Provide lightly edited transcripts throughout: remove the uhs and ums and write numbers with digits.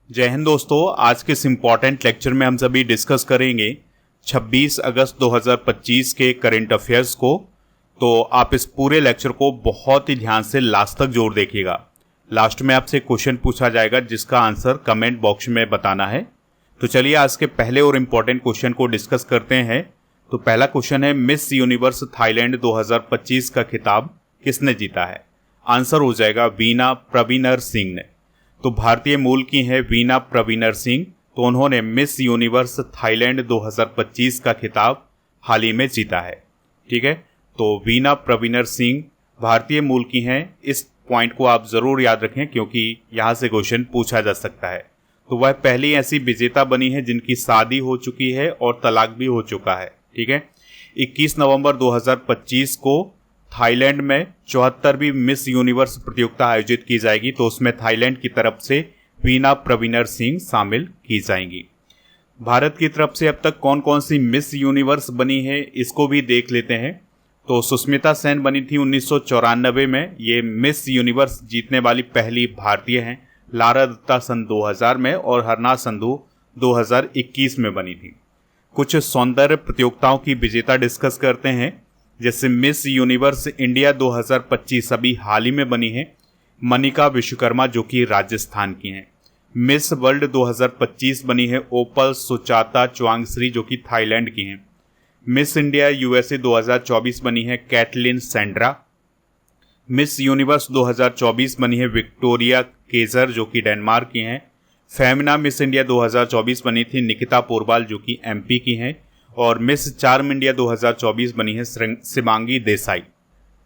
जय हिंद दोस्तों। आज के इस इम्पॉर्टेंट लेक्चर में हम सभी डिस्कस करेंगे 26 अगस्त 2025 के करंट अफेयर्स को। तो आप इस पूरे लेक्चर को बहुत ही ध्यान से लास्ट तक जोर देखिएगा। लास्ट में आपसे क्वेश्चन पूछा जाएगा जिसका आंसर कमेंट बॉक्स में बताना है। तो चलिए आज के पहले और इम्पॉर्टेंट क्वेश्चन को डिस्कस करते हैं। तो पहला क्वेश्चन है, मिस यूनिवर्स थाईलैंड 2025 का खिताब किसने जीता है? आंसर हो जाएगा वीना प्रवीणर सिंह ने। तो भारतीय मूल की है वीना प्रवीणर सिंह। तो उन्होंने मिस यूनिवर्स थाईलैंड 2025 का खिताब हाल ही में जीता है। ठीक है, तो वीना प्रवीणर सिंह भारतीय मूल की हैं। इस पॉइंट को आप ज़रूर याद रखें क्योंकि यहाँ से क्वेश्चन पूछा जा सकता है। तो वह पहली ऐसी विजेता बनी है जिनकी शादी हो चुकी है और तलाक भी हो चुका है। ठीक है, 21 नवंबर 2025 को थाईलैंड में 74वीं मिस यूनिवर्स प्रतियोगिता आयोजित की जाएगी। तो उसमें थाईलैंड की तरफ से वीना प्रवीणर सिंह शामिल की जाएंगी। भारत की तरफ से अब तक कौन कौन सी मिस यूनिवर्स बनी है इसको भी देख लेते हैं। तो सुष्मिता सेन बनी थी 1994 में, ये मिस यूनिवर्स जीतने वाली पहली भारतीय हैं। लारा दत्ता सन 2000 में और हरना संधू 2021 में बनी थी। कुछ सौंदर्य प्रतियोगिताओं की विजेता डिस्कस करते हैं, जैसे मिस यूनिवर्स इंडिया 2025 अभी हाल ही में बनी है मनिका विश्वकर्मा जो कि राजस्थान की हैं। मिस वर्ल्ड 2025 बनी है ओपल सुचाता चुआंगश्री जो कि थाईलैंड की हैं। मिस इंडिया यूएसए 2024 बनी है कैटलिन सेंड्रा। मिस यूनिवर्स 2024 बनी है विक्टोरिया केजर जो कि डेनमार्क की हैं। फेमिना मिस इंडिया 2024 बनी थी निकिता पोरबाल जो कि एमपी की हैं। और मिस चार्म इंडिया 2024 बनी है शिवांगी देसाई।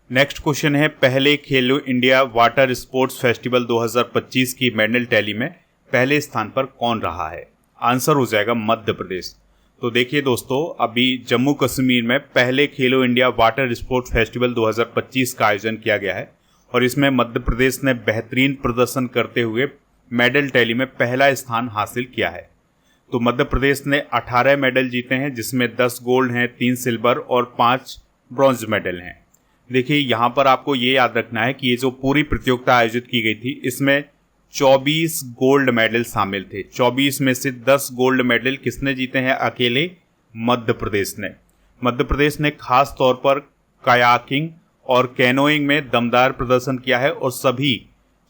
नेक्स्ट क्वेश्चन है, पहले खेलो इंडिया वाटर स्पोर्ट्स फेस्टिवल 2025 की मेडल टैली में पहले स्थान पर कौन रहा है? आंसर हो जाएगा मध्य प्रदेश। तो देखिए दोस्तों, अभी जम्मू कश्मीर में पहले खेलो इंडिया वाटर स्पोर्ट्स फेस्टिवल 2025 का आयोजन किया गया है और इसमें मध्य प्रदेश ने बेहतरीन प्रदर्शन करते हुए मेडल टैली में पहला स्थान हासिल किया है। तो मध्य प्रदेश ने 18 मेडल जीते हैं जिसमें 10 गोल्ड हैं, 3 सिल्वर और 5 ब्रॉन्ज मेडल हैं। देखिए यहाँ पर आपको ये याद रखना है कि ये जो पूरी प्रतियोगिता आयोजित की गई थी इसमें 24 गोल्ड मेडल शामिल थे। 24 में से 10 गोल्ड मेडल किसने जीते हैं? अकेले मध्य प्रदेश ने। मध्य प्रदेश ने खास तौर पर कायाकिंग और कैनोइंग में दमदार प्रदर्शन किया है और सभी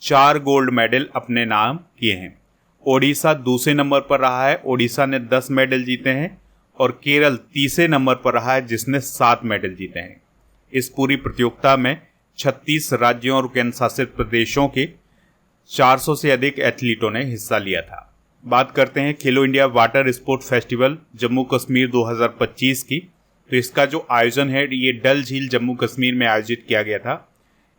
4 गोल्ड मेडल अपने नाम किए हैं। ओडिशा दूसरे नंबर पर रहा है, ओडिशा ने 10 मेडल जीते हैं और केरल तीसरे नंबर पर रहा है जिसने 7 मेडल जीते हैं। इस पूरी प्रतियोगिता में 36 राज्यों और केंद्र शासित प्रदेशों के 400 से अधिक एथलीटों ने हिस्सा लिया था। बात करते हैं खेलो India water sport festival Jammu Kashmir 2025 की। तो इसका जो आयोजन है ये डल झील जम्मू कश्मीर में आयोजित किया गया था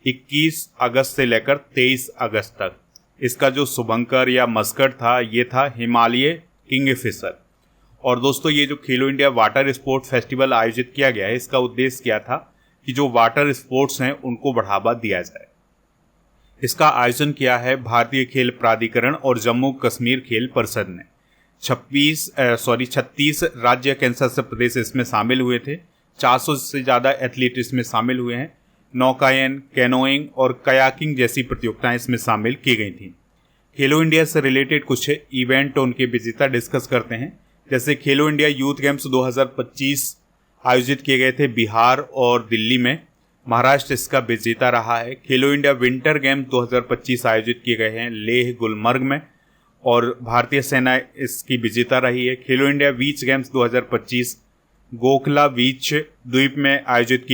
21 अगस्त से लेकर 23 अगस्त तक। इसका जो शुभंकर या मस्कट था ये था हिमालय किंगफिशर। और दोस्तों ये जो खेलो इंडिया वाटर स्पोर्ट फेस्टिवल आयोजित किया गया है इसका उद्देश्य क्या था कि जो वाटर स्पोर्ट्स हैं उनको बढ़ावा दिया जाए। इसका आयोजन किया है भारतीय खेल प्राधिकरण और जम्मू कश्मीर खेल परिषद ने। 36 राज्य केंद्र शासित प्रदेश इसमें शामिल हुए थे। 400 से ज़्यादा एथलीट इसमें शामिल हुए हैं। नौकायन, कैनोइंग और कयाकिंग जैसी प्रतियोगिताएं इसमें शामिल की गई थीं। खेलो इंडिया से रिलेटेड कुछ इवेंट उनके विजेता डिस्कस करते हैं, जैसे खेलो इंडिया यूथ गेम्स 2025 आयोजित किए गए थे बिहार और दिल्ली में। महाराष्ट्र इसका विजेता रहा है। खेलो इंडिया विंटर गेम्स 2025 आयोजित किए गए हैं लेह गुलमर्ग में और भारतीय सेना इसकी विजेता रही है। खेलो इंडिया बीच गेम्स 2025 गोखला बीच द्वीप में आयोजित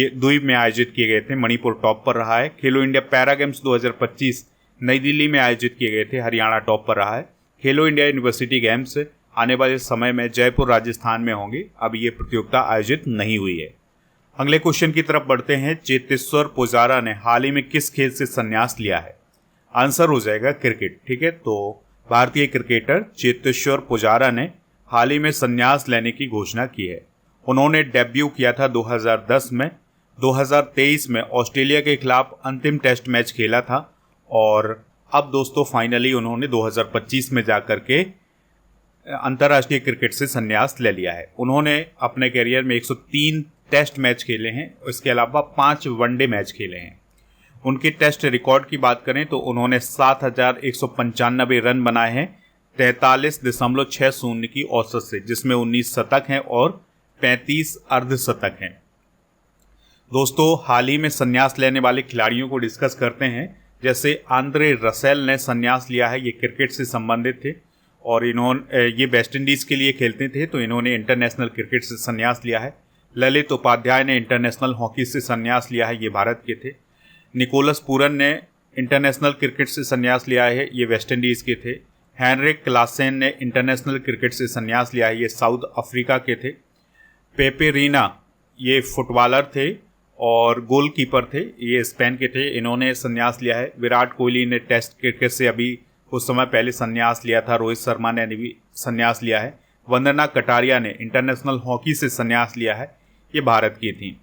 किए गए थे, मणिपुर टॉप पर रहा है। खेलो इंडिया पैरा गेम्स 2025 नई दिल्ली में आयोजित किए गए थे, हरियाणा टॉप पर रहा है। खेलो इंडिया यूनिवर्सिटी गेम्स आने वाले समय में जयपुर राजस्थान में होंगे, अब ये प्रतियोगिता आयोजित नहीं हुई है। अगले क्वेश्चन की तरफ बढ़ते हैं, चेतेश्वर पुजारा ने हाल ही में किस खेल से संन्यास लिया है? आंसर हो जाएगा क्रिकेट। ठीक है, तो भारतीय क्रिकेटर चेतेश्वर पुजारा ने हाल ही में संन्यास लेने की घोषणा की है। उन्होंने डेब्यू किया था 2010 में। 2023 में ऑस्ट्रेलिया के खिलाफ अंतिम टेस्ट मैच खेला था और अब दोस्तों फाइनली उन्होंने 2025 में जाकर के अंतर्राष्ट्रीय क्रिकेट से संन्यास ले लिया है। उन्होंने अपने करियर में 103 टेस्ट मैच खेले हैं, इसके अलावा 5 वनडे मैच खेले हैं। उनके टेस्ट रिकॉर्ड की बात करें तो उन्होंने 7,195 रन बनाए हैं 43.60 की औसत से, जिसमें 19 शतक हैं और 35 अर्धशतक हैं। दोस्तों, हाल ही में संन्यास लेने वाले खिलाड़ियों को डिस्कस करते हैं। जैसे आंद्रे रसेल ने संन्यास लिया है, ये क्रिकेट से संबंधित थे और ये वेस्ट इंडीज़ के लिए खेलते थे, तो इन्होंने इंटरनेशनल क्रिकेट से संन्यास लिया है। ललित उपाध्याय ने इंटरनेशनल हॉकी से संन्यास लिया है, ये भारत के थे। निकोलस पूरन ने इंटरनेशनल क्रिकेट से संन्यास लिया है, ये वेस्ट इंडीज़ के थे। हेनरिक क्लासेन ने इंटरनेशनल क्रिकेट से संन्यास लिया है, ये साउथ अफ्रीका के थे। पेपेरीना ये फुटबॉलर थे और गोलकीपर थे, ये स्पेन के थे, इन्होंने संन्यास लिया है। विराट कोहली ने टेस्ट क्रिकेट से अभी कुछ समय पहले संन्यास लिया था। रोहित शर्मा ने भी संन्यास लिया है। वंदना कटारिया ने इंटरनेशनल हॉकी से संन्यास लिया है, ये भारत की थी।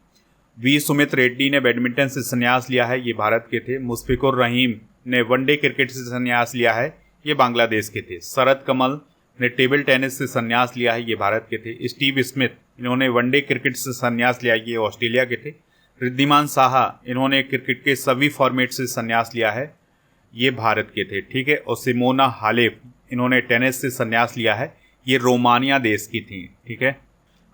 वी सुमित रेड्डी ने बैडमिंटन से संन्यास लिया है, ये भारत के थे। मुशफिकुर रहीम ने वनडे क्रिकेट से संन्यास लिया है, ये बांग्लादेश के थे। शरद कमल ने टेबल टेनिस से संन्यास लिया है, ये भारत के थे। स्टीव स्मिथ, इन्होंने वनडे क्रिकेट से संन्यास लिया, ये ऑस्ट्रेलिया के थे। रिद्धिमान साहा, इन्होंने क्रिकेट के सभी फॉर्मेट से संन्यास लिया है, ये भारत के थे, ठीक है। और सिमोना हालेप, इन्होंने टेनिस से संन्यास लिया है, ये रोमानिया देश की थी, ठीक है।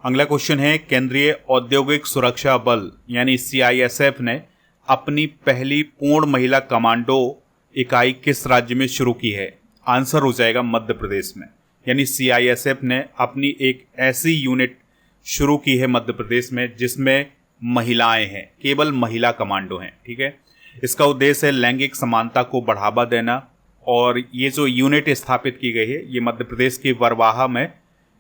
अगला क्वेश्चन है, केंद्रीय औद्योगिक सुरक्षा बल यानी CISF ने अपनी पहली पूर्ण महिला कमांडो इकाई किस राज्य में शुरू की है? आंसर हो जाएगा मध्य प्रदेश में। यानी CISF ने अपनी एक ऐसी यूनिट शुरू की है मध्य प्रदेश में जिसमें महिलाएं हैं, केवल महिला कमांडो हैं, ठीक है। इसका उद्देश्य है लैंगिक समानता को बढ़ावा देना और ये जो यूनिट स्थापित की गई है ये मध्य प्रदेश के वरवाहा में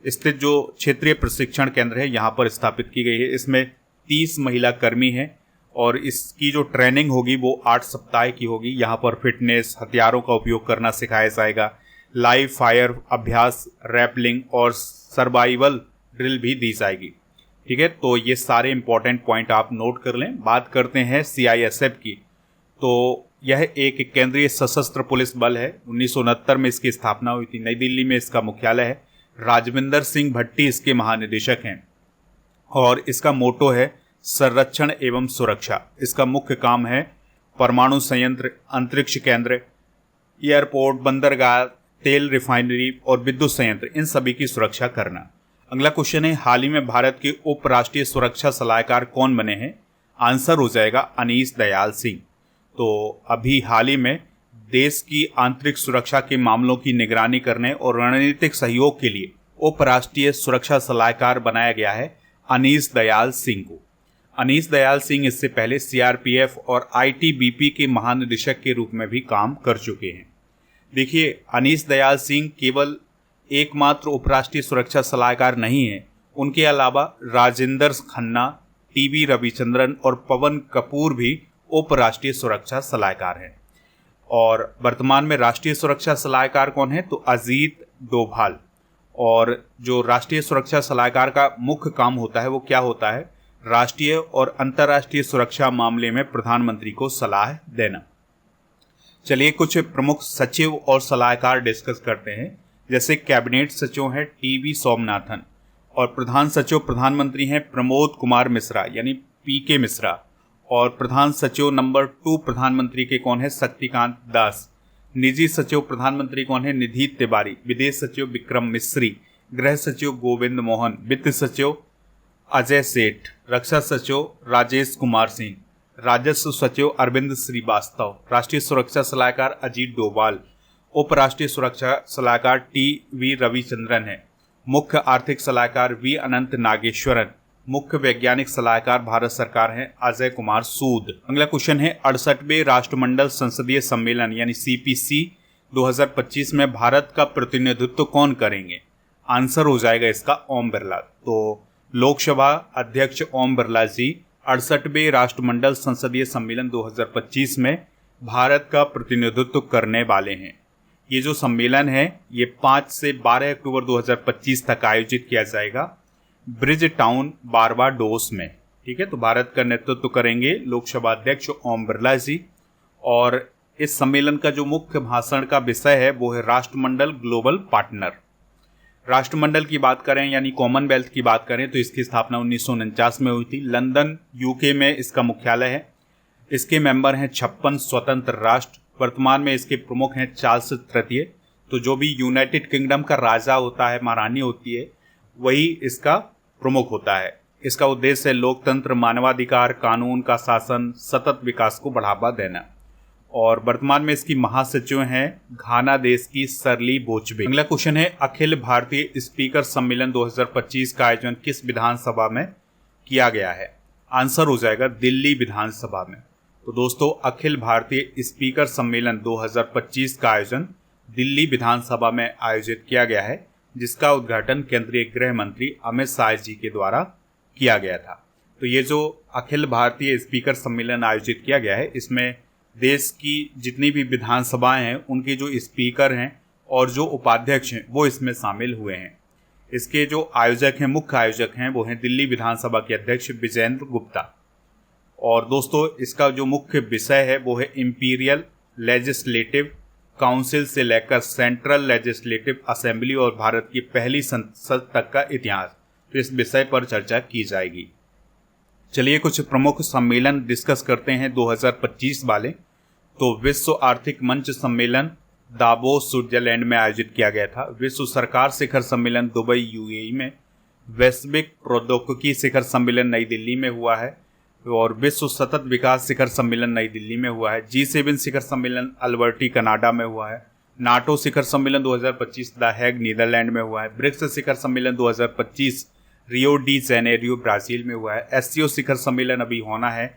स्थित जो क्षेत्रीय प्रशिक्षण केंद्र है यहाँ पर स्थापित की गई है। इसमें 30 महिला कर्मी हैं और इसकी जो ट्रेनिंग होगी वो 8 सप्ताह की होगी। यहाँ पर फिटनेस, हथियारों का उपयोग करना सिखाया जाएगा, लाइव फायर अभ्यास, रैपलिंग और सर्वाइवल ड्रिल भी दी जाएगी, ठीक है। तो ये सारे इंपॉर्टेंट पॉइंट आप नोट कर लें। बात करते हैं CISF की, तो यह एक केंद्रीय सशस्त्र पुलिस बल है। 1969 में इसकी स्थापना हुई थी। नई दिल्ली में इसका मुख्यालय है। राजविंदर सिंह भट्टी इसके महानिदेशक हैं और इसका मोटो है संरक्षण एवं सुरक्षा। इसका मुख्य काम है परमाणु संयंत्र, अंतरिक्ष केंद्र, एयरपोर्ट, बंदरगाह, तेल रिफाइनरी और विद्युत संयंत्र, इन सभी की सुरक्षा करना। अगला क्वेश्चन है, हाल ही में भारत के उपराष्ट्रीय सुरक्षा सलाहकार कौन बने हैं? आंसर हो जाएगा अनीश दयाल सिंह। तो अभी हाल ही में देश की आंतरिक सुरक्षा के मामलों की निगरानी करने और रणनीतिक सहयोग के लिए उपराष्ट्रीय सुरक्षा सलाहकार बनाया गया है अनीश दयाल सिंह को। अनीश दयाल सिंह इससे पहले CRPF और ITBP के महानिदेशक के रूप में भी काम कर चुके हैं। देखिए, अनीश दयाल सिंह केवल एकमात्र उपराष्ट्रीय सुरक्षा सलाहकार नहीं है, उनके अलावा राजेंद्र खन्ना, TB रविचंद्रन और पवन कपूर भी उपराष्ट्रीय सुरक्षा सलाहकार हैं। और वर्तमान में राष्ट्रीय सुरक्षा सलाहकार कौन है? तो अजीत डोभाल। और जो राष्ट्रीय सुरक्षा सलाहकार का मुख्य काम होता है वो क्या होता है? राष्ट्रीय और अंतर्राष्ट्रीय सुरक्षा मामले में प्रधानमंत्री को सलाह देना। चलिए कुछ प्रमुख सचिव और सलाहकार डिस्कस करते हैं। जैसे कैबिनेट सचिव हैं TV सोमनाथन और प्रधान सचिव प्रधानमंत्री हैं प्रमोद कुमार मिश्रा यानी PK मिश्रा। और प्रधान सचिव नंबर 2 प्रधानमंत्री के कौन है? शक्तिकांत दास। निजी सचिव प्रधानमंत्री कौन है? निधि तिवारी। विदेश सचिव विक्रम मिश्री। गृह सचिव गोविंद मोहन। वित्त सचिव अजय सेठ। रक्षा सचिव राजेश कुमार सिंह। राजस्व सचिव अरविंद श्रीवास्तव। राष्ट्रीय सुरक्षा सलाहकार अजीत डोभाल। उपराष्ट्रीय सुरक्षा सलाहकार TV रविचंद्रन है। मुख्य आर्थिक सलाहकार V अनंत नागेश्वरन। मुख्य वैज्ञानिक सलाहकार भारत सरकार हैं अजय कुमार सूद। अगला क्वेश्चन है, 68वें राष्ट्रमंडल संसदीय सम्मेलन यानी CPC 2025 में भारत का प्रतिनिधित्व कौन करेंगे? आंसर हो जाएगा इसका ओम बिरला। तो लोकसभा अध्यक्ष ओम बिरला जी 68वें राष्ट्रमंडल संसदीय सम्मेलन 2025 में भारत का प्रतिनिधित्व करने वाले हैं। ये जो सम्मेलन है ये 5 से 12 अक्टूबर 2025 तक आयोजित किया जाएगा ब्रिज टाउन बारबाडोस में, ठीक है। तो भारत का नेतृत्व करेंगे लोकसभा अध्यक्ष ओम बिरला जी। और इस सम्मेलन का जो मुख्य भाषण का विषय है वो है राष्ट्रमंडल ग्लोबल पार्टनर। राष्ट्रमंडल की बात करें यानी कॉमनवेल्थ की बात करें तो इसकी स्थापना 1949 में हुई थी। लंदन UK में इसका मुख्यालय है। इसके मेंबर हैं 56 स्वतंत्र राष्ट्र। वर्तमान में इसके प्रमुख हैं चार्ल्स तृतीय। तो जो भी यूनाइटेड किंगडम का राजा होता है, महारानी होती है, वही इसका प्रमुख होता है। इसका उद्देश्य है लोकतंत्र, मानवाधिकार, कानून का शासन, सतत विकास को बढ़ावा देना। और वर्तमान में इसकी महासचिव हैं घाना देश की सरली बोचबे। अगला क्वेश्चन है, अखिल भारतीय स्पीकर सम्मेलन 2025 का आयोजन किस विधानसभा में किया गया है? आंसर हो जाएगा दिल्ली विधानसभा में। तो दोस्तों, अखिल भारतीय स्पीकर सम्मेलन 2025 का आयोजन दिल्ली विधानसभा में आयोजित किया गया है, जिसका उद्घाटन केंद्रीय गृह मंत्री अमित शाह जी के द्वारा किया गया था। तो ये जो अखिल भारतीय स्पीकर सम्मेलन आयोजित किया गया है, इसमें देश की जितनी भी विधानसभाएं हैं उनके जो स्पीकर हैं और जो उपाध्यक्ष हैं वो इसमें शामिल हुए हैं। इसके जो आयोजक हैं, मुख्य आयोजक हैं, वो हैं दिल्ली विधानसभा के अध्यक्ष विजेंद्र गुप्ता। और दोस्तों, इसका जो मुख्य विषय है वो है इंपीरियल लेजिस्लेटिव काउंसिल से लेकर सेंट्रल लेजिस्लेटिव असेंबली और भारत की पहली संसद तक का इतिहास। तो इस विषय पर चर्चा की जाएगी। चलिए कुछ प्रमुख सम्मेलन डिस्कस करते हैं 2025 वाले। तो विश्व आर्थिक मंच सम्मेलन दावोस स्विट्जरलैंड में आयोजित किया गया था। विश्व सरकार शिखर सम्मेलन दुबई यूएई में। वैश्विक प्रौद्योगिकी शिखर सम्मेलन नई दिल्ली में हुआ है। और विश्व सतत विकास शिखर सम्मेलन नई दिल्ली में हुआ है। G7 शिखर सम्मेलन अल्बर्टी कनाडा में हुआ है। नाटो शिखर सम्मेलन 2025 द हैग नीदरलैंड में हुआ है। ब्रिक्स शिखर सम्मेलन 2025 रियो डी जेनेरियो ब्राज़ील में हुआ है। SCO शिखर सम्मेलन अभी होना है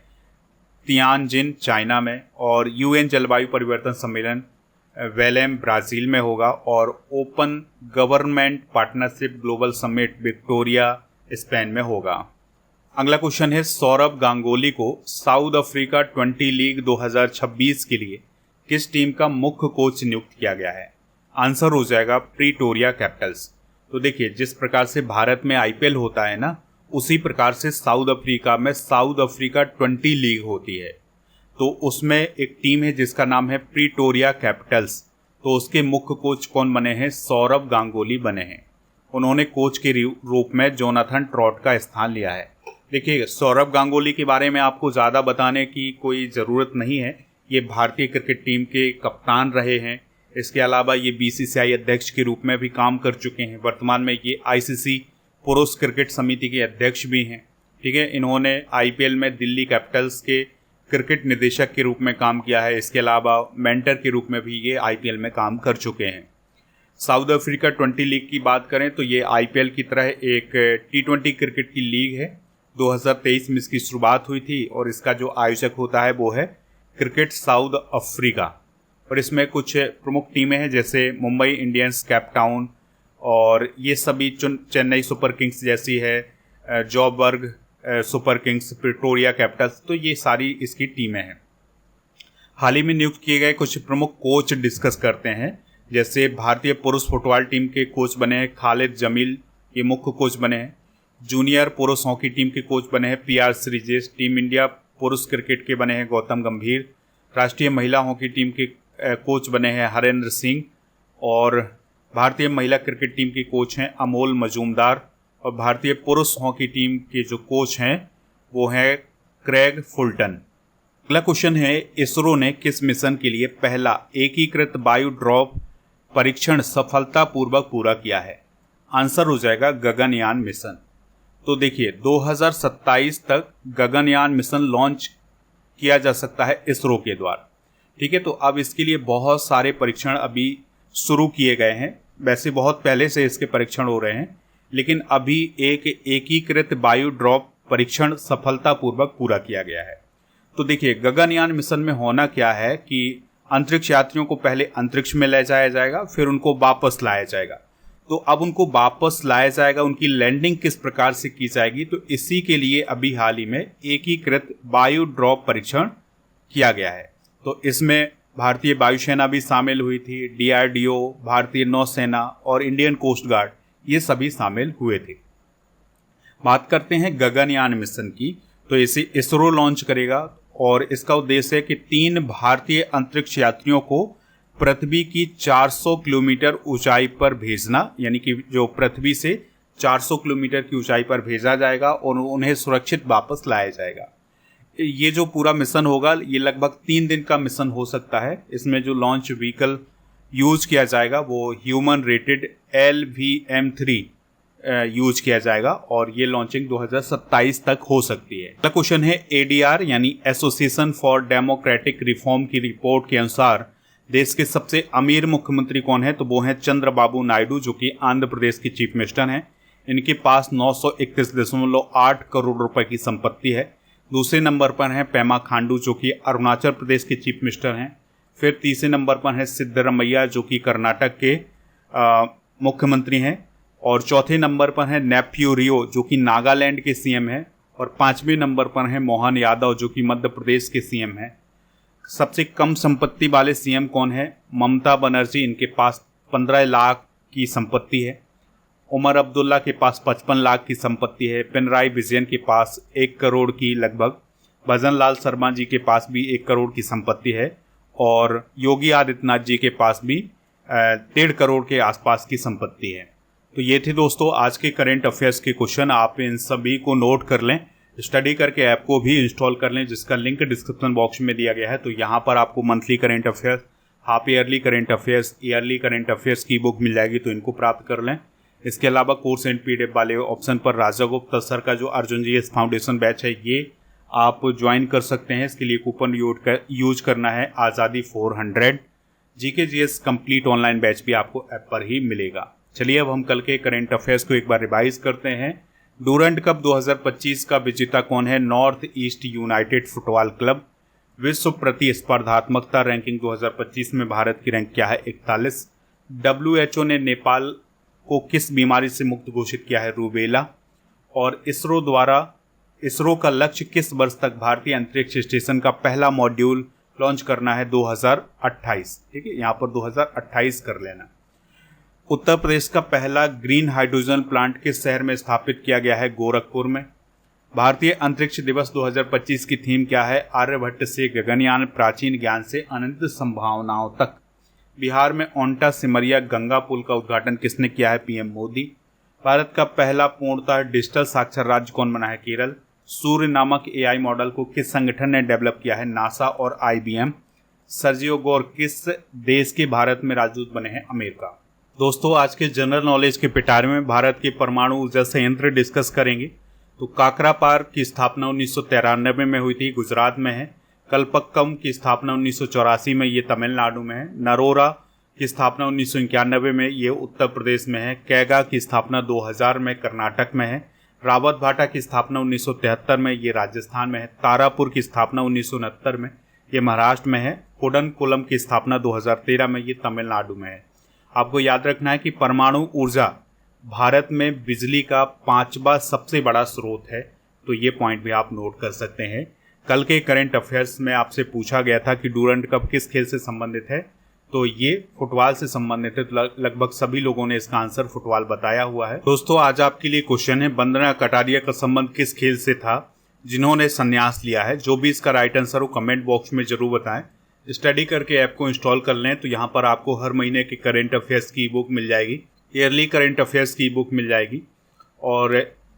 तियानजिन चाइना में। और UN जलवायु परिवर्तन सम्मेलन वेलेम ब्राज़ील में होगा। और open government partnership global summit Victoria Spain में होगा। अगला क्वेश्चन है, सौरभ गांगुली को साउथ अफ्रीका 20 लीग 2026 के लिए किस टीम का मुख्य कोच नियुक्त किया गया है? आंसर हो जाएगा प्रीटोरिया कैपिटल्स। तो देखिए, जिस प्रकार से भारत में IPL होता है ना, उसी प्रकार से साउथ अफ्रीका में साउथ अफ्रीका 20 लीग होती है। तो उसमें एक टीम है जिसका नाम है प्रीटोरिया कैपिटल्स। तो उसके मुख्य कोच कौन बने हैं? सौरभ गांगुली बने हैं। उन्होंने कोच के रूप में जोनाथन ट्रॉट का स्थान लिया है। देखिए, सौरभ गांगुली के बारे में आपको ज़्यादा बताने की कोई ज़रूरत नहीं है। ये भारतीय क्रिकेट टीम के कप्तान रहे हैं। इसके अलावा ये BCCI अध्यक्ष के रूप में भी काम कर चुके हैं। वर्तमान में ये ICC पुरुष क्रिकेट समिति के अध्यक्ष भी हैं। ठीक है, इन्होंने IPL में दिल्ली कैपिटल्स के क्रिकेट निदेशक के रूप में काम किया है। इसके अलावा मेंटर के रूप में भी ये IPL में काम कर चुके हैं। साउथ अफ्रीका 20 लीग की बात करें तो ये IPL की तरह एक T20 क्रिकेट की लीग है। 2023 में इसकी शुरुआत हुई थी और इसका जो आयोजक होता है वो है क्रिकेट साउथ अफ्रीका। और इसमें कुछ प्रमुख टीमें हैं जैसे मुंबई इंडियंस, कैपटाउन और ये सभी चेन्नई सुपर किंग्स जैसी है, Joburg super Kings, Pretoria Capitals. तो ये सारी इसकी टीमें हैं। हाल ही में नियुक्त किए गए कुछ प्रमुख कोच डिस्कस करते हैं। जैसे भारतीय पुरुष फुटबॉल टीम के कोच बने हैं खालिद जमील, ये मुख्य कोच बने हैं। जूनियर पुरुष हॉकी टीम के कोच बने हैं PR श्रीजेश। टीम इंडिया पुरुष क्रिकेट के बने हैं गौतम गंभीर। राष्ट्रीय महिला हॉकी टीम के कोच बने हैं हरेंद्र सिंह। और भारतीय महिला क्रिकेट टीम के कोच हैं अमोल मजूमदार। और भारतीय पुरुष हॉकी टीम के जो कोच हैं वो हैं क्रेग फुलटन। अगला क्वेश्चन है, इसरो ने किस मिशन के लिए पहला एकीकृत वायु ड्रॉप परीक्षण सफलतापूर्वक पूरा किया है? आंसर हो जाएगा गगनयान मिशन। तो देखिए, 2027 तक गगनयान मिशन लॉन्च किया जा सकता है इसरो के द्वारा। ठीक है, तो अब इसके लिए बहुत सारे परीक्षण अभी शुरू किए गए हैं। वैसे बहुत पहले से इसके परीक्षण हो रहे हैं, लेकिन अभी एक एकीकृत वायु ड्रॉप परीक्षण सफलतापूर्वक पूरा किया गया है। तो देखिए, गगनयान मिशन में होना क्या है कि अंतरिक्ष यात्रियों को पहले अंतरिक्ष में ले जाया जाएगा, फिर उनको वापस लाया जाएगा। तो अब उनको वापस लाया जाएगा, उनकी लैंडिंग किस प्रकार से की जाएगी, तो इसी के लिए अभी हाल ही में एकीकृत वायु ड्रॉप परीक्षण किया गया है। तो इसमें भारतीय वायुसेना भी शामिल हुई थी, DRDO, भारतीय नौसेना और इंडियन कोस्ट गार्ड, ये सभी शामिल हुए थे। बात करते हैं गगनयान मिशन की। तो इसे इसरो लॉन्च करेगा और इसका उद्देश्य है कि 3 भारतीय अंतरिक्ष यात्रियों को पृथ्वी की 400 किलोमीटर ऊंचाई पर भेजना, यानी कि जो पृथ्वी से 400 किलोमीटर की ऊंचाई पर भेजा जाएगा और उन्हें सुरक्षित वापस लाया जाएगा। ये जो पूरा मिशन होगा ये लगभग 3 दिन का मिशन हो सकता है। इसमें जो लॉन्च व्हीकल यूज किया जाएगा वो ह्यूमन रेटेड LVM3 यूज किया जाएगा और ये लॉन्चिंग 2027 तक हो सकती है। अगला क्वेश्चन है ADR यानी एसोसिएशन फॉर डेमोक्रेटिक रिफॉर्म की रिपोर्ट के अनुसार देश के सबसे अमीर मुख्यमंत्री कौन है? तो वो हैं चंद्रबाबू नायडू, जो कि आंध्र प्रदेश के चीफ मिनिस्टर हैं। इनके पास 931.8 करोड़ रुपए की संपत्ति है। दूसरे नंबर पर हैं पेमा खांडू, जो कि अरुणाचल प्रदेश के चीफ मिनिस्टर हैं। फिर तीसरे नंबर पर हैं सिद्धरमैया, जो कि कर्नाटक के मुख्यमंत्री हैं। और चौथे नंबर पर हैं नेफ्यू रियो, जो कि नागालैंड के CM हैं। और पाँचवें नंबर पर हैं मोहन यादव, जो कि मध्य प्रदेश के CM हैं। सबसे कम संपत्ति वाले CM कौन है? ममता बनर्जी, इनके पास 15 लाख की संपत्ति है। उमर अब्दुल्ला के पास 55 लाख की संपत्ति है। पिनराई विजयन के पास 1 करोड़ की लगभग। भजन लाल शर्मा जी के पास भी 1 करोड़ की संपत्ति है। और योगी आदित्यनाथ जी के पास भी 1.5 करोड़ के आसपास की संपत्ति है। तो ये थे दोस्तों आज के करंट अफेयर्स के क्वेश्चन। आप इन सभी को नोट कर लें, स्टडी करके ऐप को भी इंस्टॉल कर लें, जिसका लिंक डिस्क्रिप्शन बॉक्स में दिया गया है। तो यहाँ पर आपको monthly current affairs, half yearly current affairs, yearly current affairs की बुक मिल जाएगी, तो इनको प्राप्त कर लें। इसके अलावा कोर्स एंड PDF वाले ऑप्शन पर राजा गुप्ता सर का जो अर्जुन GS फाउंडेशन बैच है, ये आप ज्वाइन कर सकते हैं। इसके लिए कूपन यूज करना है आज़ादी 400। GK GS complete online batch भी आपको ऐप पर ही मिलेगा। चलिए अब हम कल के करंट अफेयर्स को एक बार रिवाइज करते हैं। डूरंट कप 2025 का विजेता कौन है? North east United football club. विश्व प्रतिस्पर्धात्मकता रैंकिंग 2025 में भारत की रैंक क्या है? 41। WHO ने नेपाल को किस बीमारी से मुक्त घोषित किया है? रूबेला। और इसरो का लक्ष्य किस वर्ष तक भारतीय अंतरिक्ष स्टेशन का पहला मॉड्यूल लॉन्च करना है? 2028। ठीक है, यहाँ पर 2028 कर लेना। उत्तर प्रदेश का पहला ग्रीन हाइड्रोजन प्लांट किस शहर में स्थापित किया गया है? गोरखपुर में। भारतीय अंतरिक्ष दिवस 2025 की थीम क्या है? आर्यभट्ट से गगनयान, प्राचीन ज्ञान से अनंत संभावनाओं तक। बिहार में ओंटा सिमरिया गंगा पुल का उद्घाटन किसने किया है? PM मोदी। भारत का पहला पूर्णतः डिजिटल साक्षर राज्य कौन बना है? केरल। सूर्य नामक AI मॉडल को किस संगठन ने डेवलप किया है? नासा और IBM। सर्जियो गोर किस देश के भारत में राजदूत बने हैं? अमेरिका। दोस्तों आज के जनरल नॉलेज के पिटारे में भारत के परमाणु ऊर्जा संयंत्र डिस्कस करेंगे। तो काकरापार की स्थापना 1993 में हुई थी, गुजरात में है। कलपक्कम की स्थापना 1984 में, ये तमिलनाडु में है। नरोरा की स्थापना 1991 में, ये उत्तर प्रदेश में है। कैगा की स्थापना 2000 में, कर्नाटक में है। रावत भाटा की स्थापना 1973 में, ये राजस्थान में है। तारापुर की स्थापना 1969 में, ये महाराष्ट्र में है। कोडनकुलम की स्थापना 2013 में, ये तमिलनाडु में है। आपको याद रखना है कि परमाणु ऊर्जा भारत में बिजली का 5वां सबसे बड़ा स्रोत है। तो ये पॉइंट भी आप नोट कर सकते हैं। कल के करंट अफेयर्स में आपसे पूछा गया था कि डूरंट कप किस खेल से संबंधित है? तो ये फुटबॉल से संबंधित है। लगभग सभी लोगों ने इसका आंसर फुटबॉल बताया हुआ है। दोस्तों आज आपके लिए क्वेश्चन है, वंदना कटारिया का संबंध किस खेल से था जिन्होंने संन्यास लिया है? जो भी इसका राइट आंसर हो कमेंट बॉक्स में जरूर बताएं। स्टडी करके ऐप को इंस्टॉल कर लें, तो यहाँ पर आपको हर महीने के करंट अफेयर्स की बुक मिल जाएगी, ईयरली करंट अफेयर्स की बुक मिल जाएगी और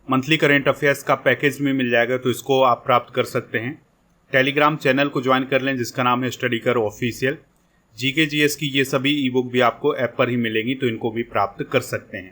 मंथली करंट अफेयर्स का पैकेज भी मिल जाएगा। तो इसको आप प्राप्त कर सकते हैं। टेलीग्राम चैनल को ज्वाइन कर लें जिसका नाम है स्टडी कर ऑफिशियल। GK GS की ये सभी ई बुक भी आपको ऐप पर ही मिलेंगी, तो इनको भी प्राप्त कर सकते हैं।